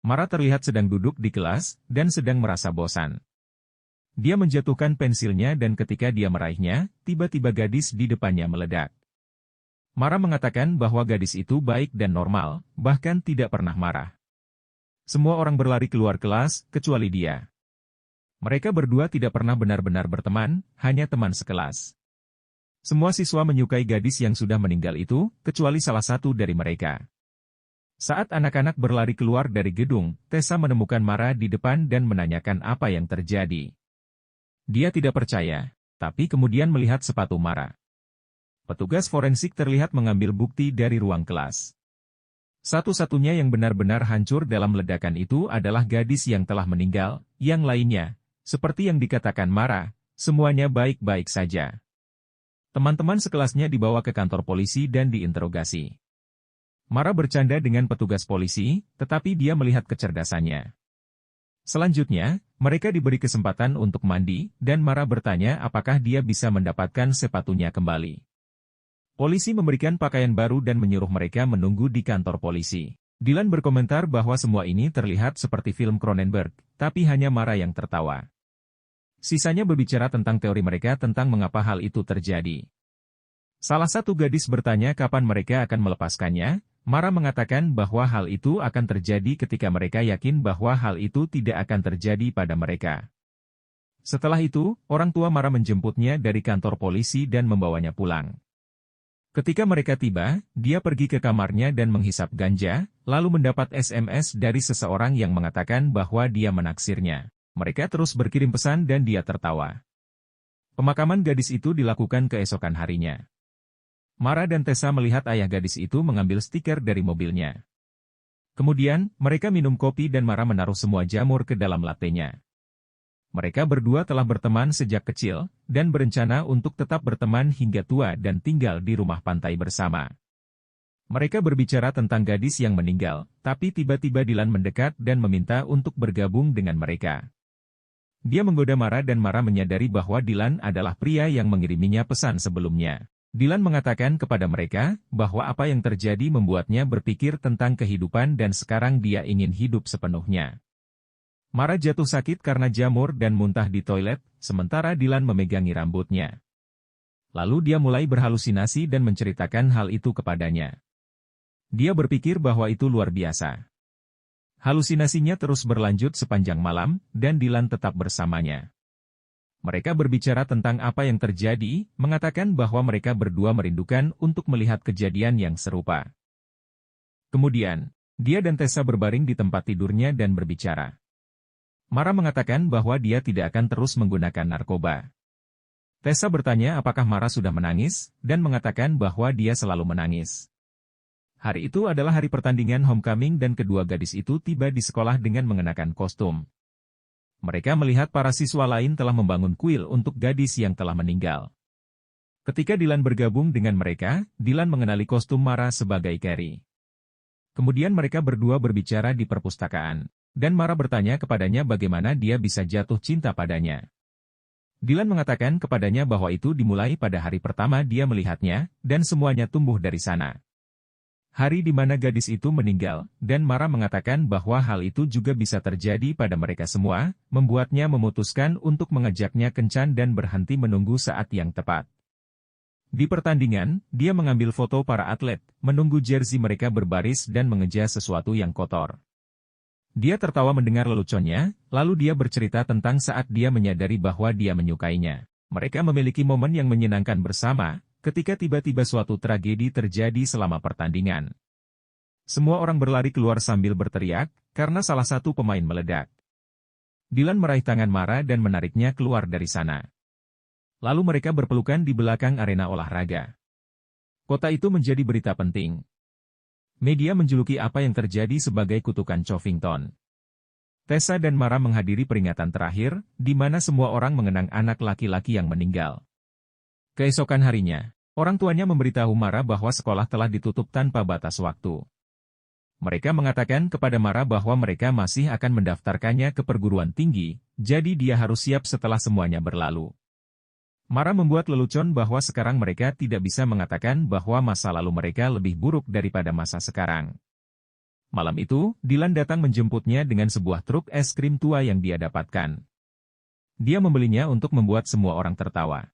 Mara terlihat sedang duduk di kelas dan sedang merasa bosan. Dia menjatuhkan pensilnya dan ketika dia meraihnya, tiba-tiba gadis di depannya meledak. Mara mengatakan bahwa gadis itu baik dan normal, bahkan tidak pernah marah. Semua orang berlari keluar kelas, kecuali dia. Mereka berdua tidak pernah benar-benar berteman, hanya teman sekelas. Semua siswa menyukai gadis yang sudah meninggal itu, kecuali salah satu dari mereka. Saat anak-anak berlari keluar dari gedung, Tessa menemukan Mara di depan dan menanyakan apa yang terjadi. Dia tidak percaya, tapi kemudian melihat sepatu Mara. Petugas forensik terlihat mengambil bukti dari ruang kelas. Satu-satunya yang benar-benar hancur dalam ledakan itu adalah gadis yang telah meninggal, yang lainnya, seperti yang dikatakan Mara, semuanya baik-baik saja. Teman-teman sekelasnya dibawa ke kantor polisi dan diinterogasi. Mara bercanda dengan petugas polisi, tetapi dia melihat kecerdasannya. Selanjutnya, mereka diberi kesempatan untuk mandi, dan Mara bertanya apakah dia bisa mendapatkan sepatunya kembali. Polisi memberikan pakaian baru dan menyuruh mereka menunggu di kantor polisi. Dylan berkomentar bahwa semua ini terlihat seperti film Cronenberg, tapi hanya Mara yang tertawa. Sisanya berbicara tentang teori mereka tentang mengapa hal itu terjadi. Salah satu gadis bertanya kapan mereka akan melepaskannya. Mara mengatakan bahwa hal itu akan terjadi ketika mereka yakin bahwa hal itu tidak akan terjadi pada mereka. Setelah itu, orang tua Mara menjemputnya dari kantor polisi dan membawanya pulang. Ketika mereka tiba, dia pergi ke kamarnya dan menghisap ganja, lalu mendapat SMS dari seseorang yang mengatakan bahwa dia menaksirnya. Mereka terus berkirim pesan dan dia tertawa. Pemakaman gadis itu dilakukan keesokan harinya. Mara dan Tessa melihat ayah gadis itu mengambil stiker dari mobilnya. Kemudian, mereka minum kopi dan Mara menaruh semua jamur ke dalam lattenya. Mereka berdua telah berteman sejak kecil, dan berencana untuk tetap berteman hingga tua dan tinggal di rumah pantai bersama. Mereka berbicara tentang gadis yang meninggal, tapi tiba-tiba Dylan mendekat dan meminta untuk bergabung dengan mereka. Dia menggoda Mara dan Mara menyadari bahwa Dylan adalah pria yang mengiriminya pesan sebelumnya. Dylan mengatakan kepada mereka bahwa apa yang terjadi membuatnya berpikir tentang kehidupan dan sekarang dia ingin hidup sepenuhnya. Mara jatuh sakit karena jamur dan muntah di toilet, sementara Dylan memegangi rambutnya. Lalu dia mulai berhalusinasi dan menceritakan hal itu kepadanya. Dia berpikir bahwa itu luar biasa. Halusinasinya terus berlanjut sepanjang malam, dan Dylan tetap bersamanya. Mereka berbicara tentang apa yang terjadi, mengatakan bahwa mereka berdua merindukan untuk melihat kejadian yang serupa. Kemudian, dia dan Tessa berbaring di tempat tidurnya dan berbicara. Mara mengatakan bahwa dia tidak akan terus menggunakan narkoba. Tessa bertanya apakah Mara sudah menangis, dan mengatakan bahwa dia selalu menangis. Hari itu adalah hari pertandingan homecoming dan kedua gadis itu tiba di sekolah dengan mengenakan kostum. Mereka melihat para siswa lain telah membangun kuil untuk gadis yang telah meninggal. Ketika Dylan bergabung dengan mereka, Dylan mengenali kostum Mara sebagai Carrie. Kemudian mereka berdua berbicara di perpustakaan, dan Mara bertanya kepadanya bagaimana dia bisa jatuh cinta padanya. Dylan mengatakan kepadanya bahwa itu dimulai pada hari pertama dia melihatnya, dan semuanya tumbuh dari sana. Hari di mana gadis itu meninggal, dan Mara mengatakan bahwa hal itu juga bisa terjadi pada mereka semua, membuatnya memutuskan untuk mengajaknya kencan dan berhenti menunggu saat yang tepat. Di pertandingan, dia mengambil foto para atlet, menunggu jersey mereka berbaris dan mengejar sesuatu yang kotor. Dia tertawa mendengar leluconnya, lalu dia bercerita tentang saat dia menyadari bahwa dia menyukainya. Mereka memiliki momen yang menyenangkan bersama, ketika tiba-tiba suatu tragedi terjadi selama pertandingan. Semua orang berlari keluar sambil berteriak, karena salah satu pemain meledak. Dylan meraih tangan Mara dan menariknya keluar dari sana. Lalu mereka berpelukan di belakang arena olahraga. Kota itu menjadi berita penting. Media menjuluki apa yang terjadi sebagai kutukan Covington. Tessa dan Mara menghadiri peringatan terakhir, di mana semua orang mengenang anak laki-laki yang meninggal. Keesokan harinya, orang tuanya memberitahu Mara bahwa sekolah telah ditutup tanpa batas waktu. Mereka mengatakan kepada Mara bahwa mereka masih akan mendaftarkannya ke perguruan tinggi, jadi dia harus siap setelah semuanya berlalu. Mara membuat lelucon bahwa sekarang mereka tidak bisa mengatakan bahwa masa lalu mereka lebih buruk daripada masa sekarang. Malam itu, Dylan datang menjemputnya dengan sebuah truk es krim tua yang dia dapatkan. Dia membelinya untuk membuat semua orang tertawa.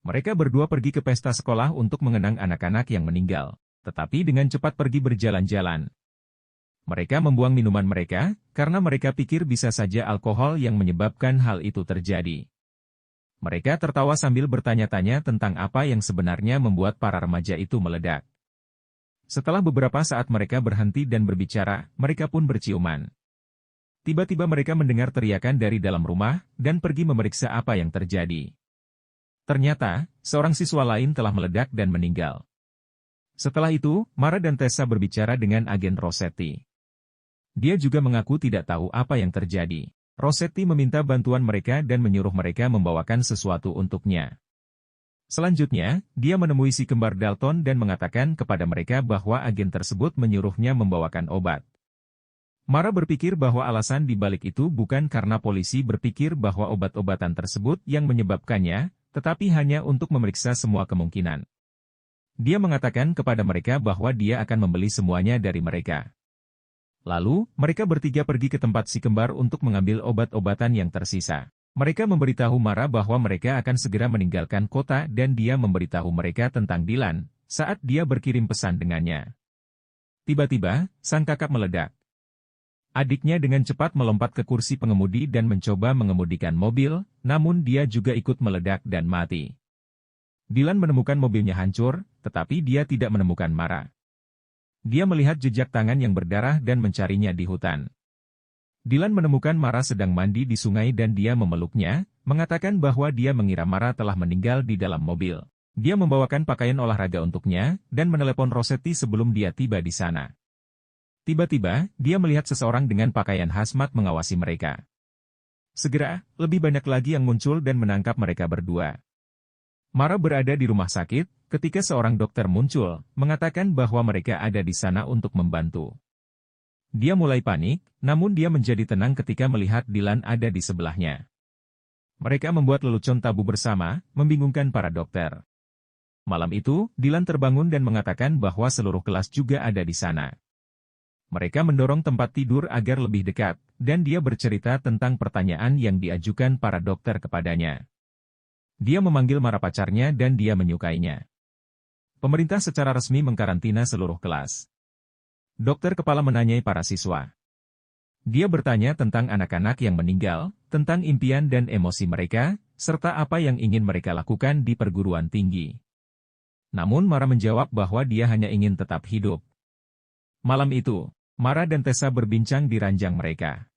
Mereka berdua pergi ke pesta sekolah untuk mengenang anak-anak yang meninggal, tetapi dengan cepat pergi berjalan-jalan. Mereka membuang minuman mereka, karena mereka pikir bisa saja alkohol yang menyebabkan hal itu terjadi. Mereka tertawa sambil bertanya-tanya tentang apa yang sebenarnya membuat para remaja itu meledak. Setelah beberapa saat mereka berhenti dan berbicara, mereka pun berciuman. Tiba-tiba mereka mendengar teriakan dari dalam rumah, dan pergi memeriksa apa yang terjadi. Ternyata, seorang siswa lain telah meledak dan meninggal. Setelah itu, Mara dan Tessa berbicara dengan agen Rossetti. Dia juga mengaku tidak tahu apa yang terjadi. Rossetti meminta bantuan mereka dan menyuruh mereka membawakan sesuatu untuknya. Selanjutnya, dia menemui si kembar Dalton dan mengatakan kepada mereka bahwa agen tersebut menyuruhnya membawakan obat. Mara berpikir bahwa alasan di balik itu bukan karena polisi berpikir bahwa obat-obatan tersebut yang menyebabkannya, tetapi hanya untuk memeriksa semua kemungkinan. Dia mengatakan kepada mereka bahwa dia akan membeli semuanya dari mereka. Lalu, mereka bertiga pergi ke tempat si kembar untuk mengambil obat-obatan yang tersisa. Mereka memberitahu Mara bahwa mereka akan segera meninggalkan kota dan dia memberitahu mereka tentang Dylan, saat dia berkirim pesan dengannya. Tiba-tiba, sang kakak meledak. Adiknya dengan cepat melompat ke kursi pengemudi dan mencoba mengemudikan mobil, namun dia juga ikut meledak dan mati. Dylan menemukan mobilnya hancur, tetapi dia tidak menemukan Mara. Dia melihat jejak tangan yang berdarah dan mencarinya di hutan. Dylan menemukan Mara sedang mandi di sungai dan dia memeluknya, mengatakan bahwa dia mengira Mara telah meninggal di dalam mobil. Dia membawakan pakaian olahraga untuknya, dan menelepon Rossetti sebelum dia tiba di sana. Tiba-tiba, dia melihat seseorang dengan pakaian hazmat mengawasi mereka. Segera, lebih banyak lagi yang muncul dan menangkap mereka berdua. Mara berada di rumah sakit, ketika seorang dokter muncul, mengatakan bahwa mereka ada di sana untuk membantu. Dia mulai panik, namun dia menjadi tenang ketika melihat Dylan ada di sebelahnya. Mereka membuat lelucon tabu bersama, membingungkan para dokter. Malam itu, Dylan terbangun dan mengatakan bahwa seluruh kelas juga ada di sana. Mereka mendorong tempat tidur agar lebih dekat, dan dia bercerita tentang pertanyaan yang diajukan para dokter kepadanya. Dia memanggil Mara pacarnya dan dia menyukainya. Pemerintah secara resmi mengkarantina seluruh kelas. Dokter kepala menanyai para siswa. Dia bertanya tentang anak-anak yang meninggal, tentang impian dan emosi mereka, serta apa yang ingin mereka lakukan di perguruan tinggi. Namun Mara menjawab bahwa dia hanya ingin tetap hidup. Malam itu, Mara dan Tessa berbincang di ranjang mereka.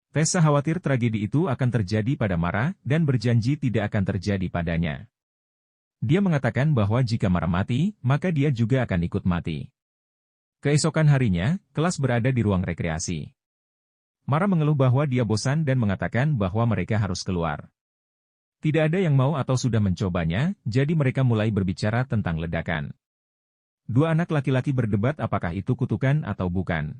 Tessa khawatir tragedi itu akan terjadi pada Mara dan berjanji tidak akan terjadi padanya. Dia mengatakan bahwa jika Mara mati, maka dia juga akan ikut mati. Keesokan harinya, kelas berada di ruang rekreasi. Mara mengeluh bahwa dia bosan dan mengatakan bahwa mereka harus keluar. Tidak ada yang mau atau sudah mencobanya, jadi mereka mulai berbicara tentang ledakan. Dua anak laki-laki berdebat apakah itu kutukan atau bukan.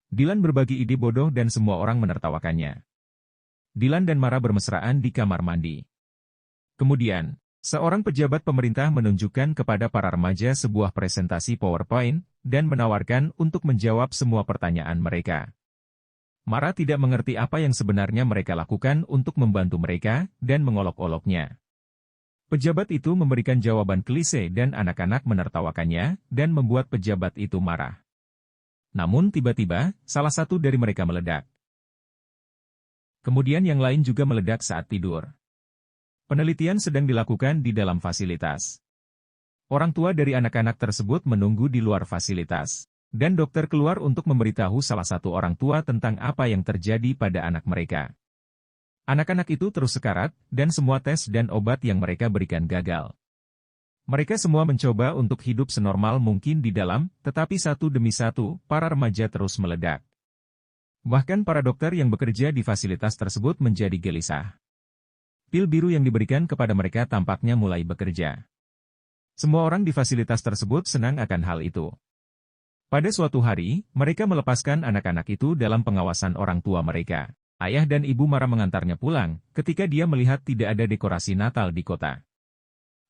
Dylan berbagi ide bodoh dan semua orang menertawakannya. Dylan dan Mara bermesraan di kamar mandi. Kemudian, seorang pejabat pemerintah menunjukkan kepada para remaja sebuah presentasi PowerPoint, dan menawarkan untuk menjawab semua pertanyaan mereka. Mara tidak mengerti apa yang sebenarnya mereka lakukan untuk membantu mereka, dan mengolok-oloknya. Pejabat itu memberikan jawaban klise dan anak-anak menertawakannya, dan membuat pejabat itu marah. Namun tiba-tiba, salah satu dari mereka meledak. Kemudian yang lain juga meledak saat tidur. Penelitian sedang dilakukan di dalam fasilitas. Orang tua dari anak-anak tersebut menunggu di luar fasilitas, dan dokter keluar untuk memberitahu salah satu orang tua tentang apa yang terjadi pada anak mereka. Anak-anak itu terus sekarat, dan semua tes dan obat yang mereka berikan gagal. Mereka semua mencoba untuk hidup senormal mungkin di dalam, tetapi satu demi satu, para remaja terus meledak. Bahkan para dokter yang bekerja di fasilitas tersebut menjadi gelisah. Pil biru yang diberikan kepada mereka tampaknya mulai bekerja. Semua orang di fasilitas tersebut senang akan hal itu. Pada suatu hari, mereka melepaskan anak-anak itu dalam pengawasan orang tua mereka. Ayah dan ibu Mara mengantarnya pulang, ketika dia melihat tidak ada dekorasi Natal di kota.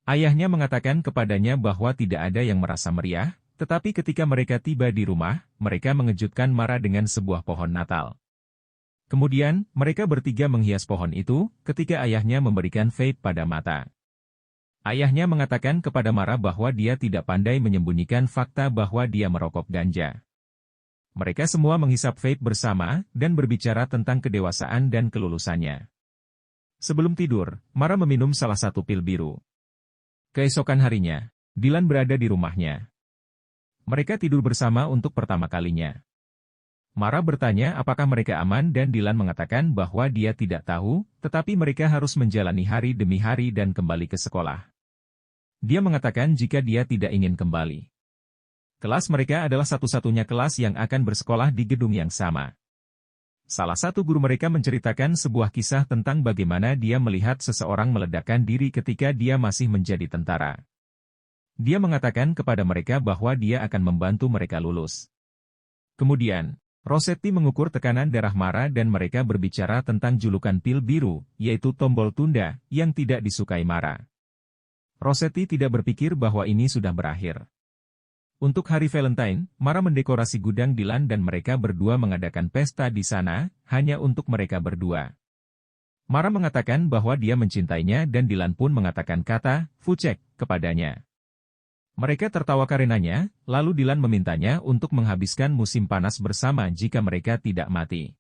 Ayahnya mengatakan kepadanya bahwa tidak ada yang merasa meriah, Tetapi ketika mereka tiba di rumah, mereka mengejutkan Mara dengan sebuah pohon Natal. Kemudian, mereka bertiga menghias pohon itu, ketika ayahnya memberikan vape pada Mata. Ayahnya mengatakan kepada Mara bahwa dia tidak pandai menyembunyikan fakta bahwa dia merokok ganja. Mereka semua menghisap vape bersama, dan berbicara tentang kedewasaan dan kelulusannya. Sebelum tidur, Mara meminum salah satu pil biru. Keesokan harinya, Dylan berada di rumahnya. Mereka tidur bersama untuk pertama kalinya. Mara bertanya apakah mereka aman dan Dylan mengatakan bahwa dia tidak tahu, tetapi mereka harus menjalani hari demi hari dan kembali ke sekolah. Dia mengatakan jika dia tidak ingin kembali. Kelas mereka adalah satu-satunya kelas yang akan bersekolah di gedung yang sama. Salah satu guru mereka menceritakan sebuah kisah tentang bagaimana dia melihat seseorang meledakkan diri ketika dia masih menjadi tentara. Dia mengatakan kepada mereka bahwa dia akan membantu mereka lulus. Kemudian, Rossetti mengukur tekanan darah Mara dan mereka berbicara tentang julukan pil biru, yaitu tombol tunda, yang tidak disukai Mara. Rossetti tidak berpikir bahwa ini sudah berakhir. Untuk hari Valentine, Mara mendekorasi gudang Dylan dan mereka berdua mengadakan pesta di sana, hanya untuk mereka berdua. Mara mengatakan bahwa dia mencintainya dan Dylan pun mengatakan kata, "Fucek," kepadanya. Mereka tertawa karenanya, lalu Dylan memintanya untuk menghabiskan musim panas bersama jika mereka tidak mati.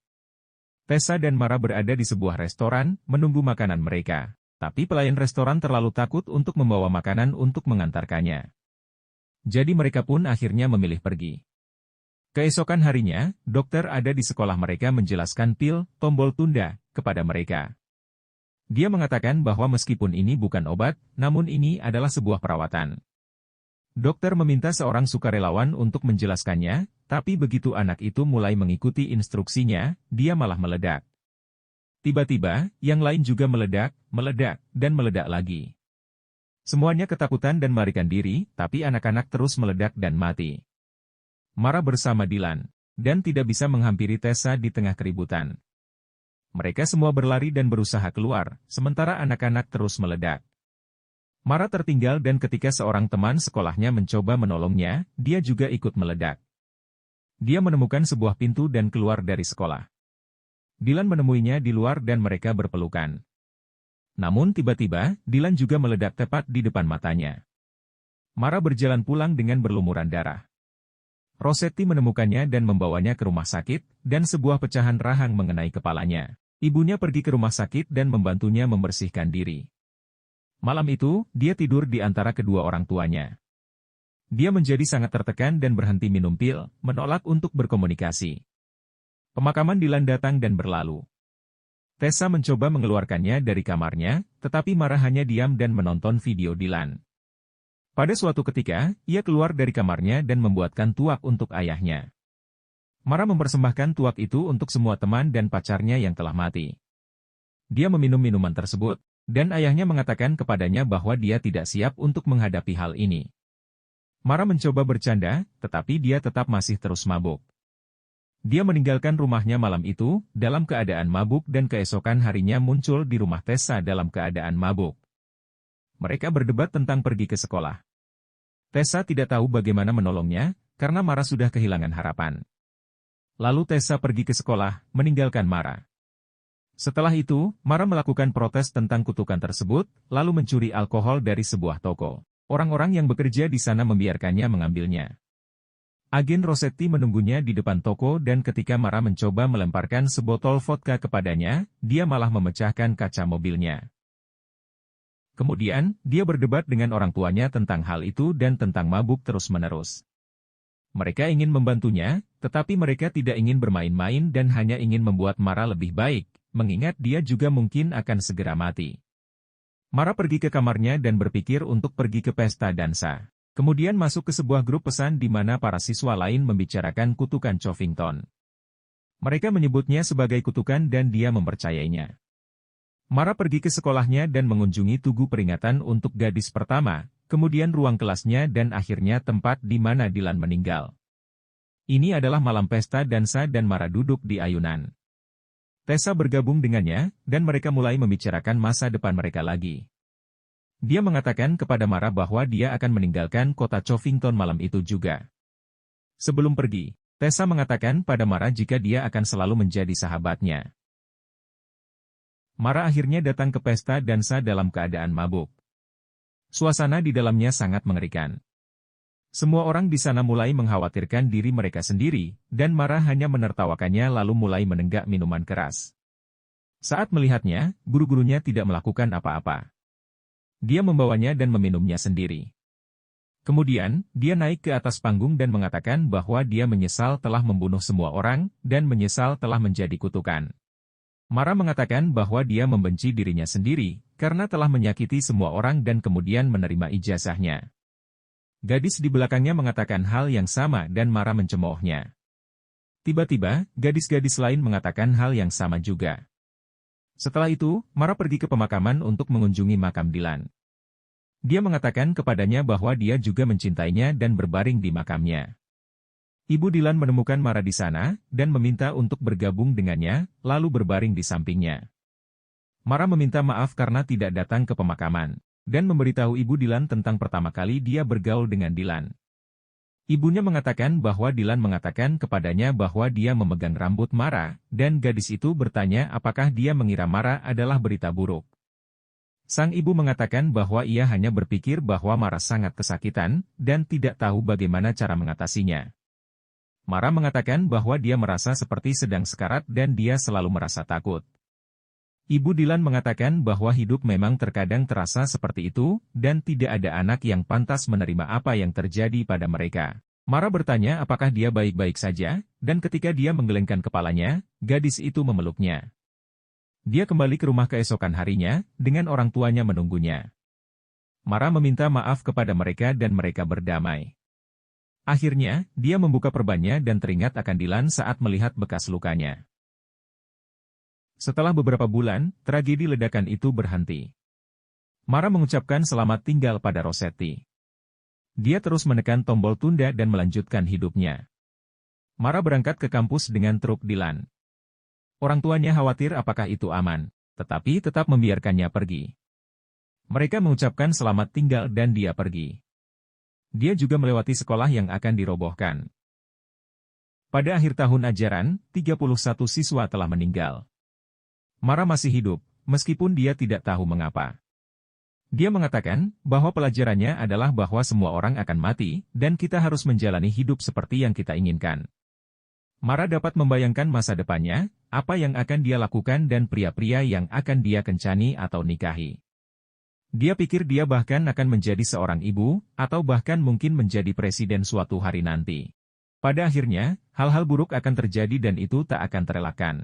Tessa dan Mara berada di sebuah restoran, menunggu makanan mereka. Tapi pelayan restoran terlalu takut untuk membawa makanan untuk mengantarkannya. Jadi mereka pun akhirnya memilih pergi. Keesokan harinya, dokter ada di sekolah mereka menjelaskan pil, tombol tunda, kepada mereka. Dia mengatakan bahwa meskipun ini bukan obat, namun ini adalah sebuah perawatan. Dokter meminta seorang sukarelawan untuk menjelaskannya, tapi begitu anak itu mulai mengikuti instruksinya, dia malah meledak. Tiba-tiba, yang lain juga meledak, dan meledak lagi. Semuanya ketakutan dan melarikan diri, tapi anak-anak terus meledak dan mati. Mara bersama Dylan, dan tidak bisa menghampiri Tessa di tengah keributan. Mereka semua berlari dan berusaha keluar, sementara anak-anak terus meledak. Mara tertinggal dan ketika seorang teman sekolahnya mencoba menolongnya, dia juga ikut meledak. Dia menemukan sebuah pintu dan keluar dari sekolah. Dylan menemuinya di luar dan mereka berpelukan. Namun tiba-tiba, Dylan juga meledak tepat di depan matanya. Mara berjalan pulang dengan berlumuran darah. Rossetti menemukannya dan membawanya ke rumah sakit, dan sebuah pecahan rahang mengenai kepalanya. Ibunya pergi ke rumah sakit dan membantunya membersihkan diri. Malam itu, dia tidur di antara kedua orang tuanya. Dia menjadi sangat tertekan dan berhenti minum pil, menolak untuk berkomunikasi. Pemakaman Dylan datang dan berlalu. Tessa mencoba mengeluarkannya dari kamarnya, tetapi Mara hanya diam dan menonton video Dylan. Pada suatu ketika, ia keluar dari kamarnya dan membuatkan tuak untuk ayahnya. Mara mempersembahkan tuak itu untuk semua teman dan pacarnya yang telah mati. Dia meminum minuman tersebut, dan ayahnya mengatakan kepadanya bahwa dia tidak siap untuk menghadapi hal ini. Mara mencoba bercanda, tetapi dia tetap masih terus mabuk. Dia meninggalkan rumahnya malam itu, dalam keadaan mabuk dan keesokan harinya muncul di rumah Tessa dalam keadaan mabuk. Mereka berdebat tentang pergi ke sekolah. Tessa tidak tahu bagaimana menolongnya, karena Mara sudah kehilangan harapan. Lalu Tessa pergi ke sekolah, meninggalkan Mara. Setelah itu, Mara melakukan protes tentang kutukan tersebut, lalu mencuri alkohol dari sebuah toko. Orang-orang yang bekerja di sana membiarkannya mengambilnya. Agen Rossetti menunggunya di depan toko dan ketika Mara mencoba melemparkan sebotol vodka kepadanya, dia malah memecahkan kaca mobilnya. Kemudian, dia berdebat dengan orang tuanya tentang hal itu dan tentang mabuk terus-menerus. Mereka ingin membantunya, tetapi mereka tidak ingin bermain-main dan hanya ingin membuat Mara lebih baik, mengingat dia juga mungkin akan segera mati. Mara pergi ke kamarnya dan berpikir untuk pergi ke pesta dansa. Kemudian masuk ke sebuah grup pesan di mana para siswa lain membicarakan kutukan Covington. Mereka menyebutnya sebagai kutukan dan dia mempercayainya. Mara pergi ke sekolahnya dan mengunjungi tugu peringatan untuk gadis pertama, kemudian ruang kelasnya dan akhirnya tempat di mana Dylan meninggal. Ini adalah malam pesta dansa dan Mara duduk di ayunan. Tessa bergabung dengannya, dan mereka mulai membicarakan masa depan mereka lagi. Dia mengatakan kepada Mara bahwa dia akan meninggalkan kota Covington malam itu juga. Sebelum pergi, Tessa mengatakan pada Mara jika dia akan selalu menjadi sahabatnya. Mara akhirnya datang ke pesta dansa dalam keadaan mabuk. Suasana di dalamnya sangat mengerikan. Semua orang di sana mulai mengkhawatirkan diri mereka sendiri, dan Mara hanya menertawakannya lalu mulai menenggak minuman keras. Saat melihatnya, guru-gurunya tidak melakukan apa-apa. Dia membawanya dan meminumnya sendiri. Kemudian, dia naik ke atas panggung dan mengatakan bahwa dia menyesal telah membunuh semua orang, dan menyesal telah menjadi kutukan. Mara mengatakan bahwa dia membenci dirinya sendiri, karena telah menyakiti semua orang dan kemudian menerima ijazahnya. Gadis di belakangnya mengatakan hal yang sama dan Mara mencemoohnya. Tiba-tiba, gadis-gadis lain mengatakan hal yang sama juga. Setelah itu, Mara pergi ke pemakaman untuk mengunjungi makam Dylan. Dia mengatakan kepadanya bahwa dia juga mencintainya dan berbaring di makamnya. Ibu Dylan menemukan Mara di sana, dan meminta untuk bergabung dengannya, lalu berbaring di sampingnya. Mara meminta maaf karena tidak datang ke pemakaman, dan memberitahu Ibu Dylan tentang pertama kali dia bergaul dengan Dylan. Ibunya mengatakan bahwa Dylan mengatakan kepadanya bahwa dia memegang rambut Mara, dan gadis itu bertanya apakah dia mengira Mara adalah berita buruk. Sang ibu mengatakan bahwa ia hanya berpikir bahwa Mara sangat kesakitan, dan tidak tahu bagaimana cara mengatasinya. Mara mengatakan bahwa dia merasa seperti sedang sekarat dan dia selalu merasa takut. Ibu Dylan mengatakan bahwa hidup memang terkadang terasa seperti itu, dan tidak ada anak yang pantas menerima apa yang terjadi pada mereka. Mara bertanya apakah dia baik-baik saja, dan ketika dia menggelengkan kepalanya, gadis itu memeluknya. Dia kembali ke rumah keesokan harinya, dengan orang tuanya menunggunya. Mara meminta maaf kepada mereka dan mereka berdamai. Akhirnya, dia membuka perbannya dan teringat akan Dylan saat melihat bekas lukanya. Setelah beberapa bulan, tragedi ledakan itu berhenti. Mara mengucapkan selamat tinggal pada Rossetti. Dia terus menekan tombol tunda dan melanjutkan hidupnya. Mara berangkat ke kampus dengan truk Dylan. Orang tuanya khawatir apakah itu aman, tetapi tetap membiarkannya pergi. Mereka mengucapkan selamat tinggal dan dia pergi. Dia juga melewati sekolah yang akan dirobohkan. Pada akhir tahun ajaran, 31 siswa telah meninggal. Mara masih hidup, meskipun dia tidak tahu mengapa. Dia mengatakan bahwa pelajarannya adalah bahwa semua orang akan mati, dan kita harus menjalani hidup seperti yang kita inginkan. Mara dapat membayangkan masa depannya, apa yang akan dia lakukan dan pria-pria yang akan dia kencani atau nikahi. Dia pikir dia bahkan akan menjadi seorang ibu, atau bahkan mungkin menjadi presiden suatu hari nanti. Pada akhirnya, hal-hal buruk akan terjadi dan itu tak akan terelakkan.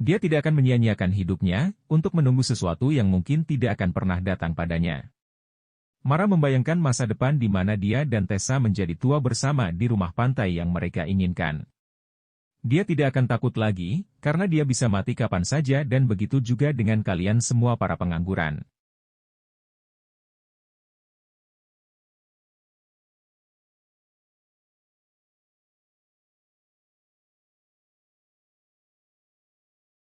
Dia tidak akan menyia-nyiakan hidupnya, untuk menunggu sesuatu yang mungkin tidak akan pernah datang padanya. Mara membayangkan masa depan di mana dia dan Tessa menjadi tua bersama di rumah pantai yang mereka inginkan. Dia tidak akan takut lagi, karena dia bisa mati kapan saja dan begitu juga dengan kalian semua para pengangguran.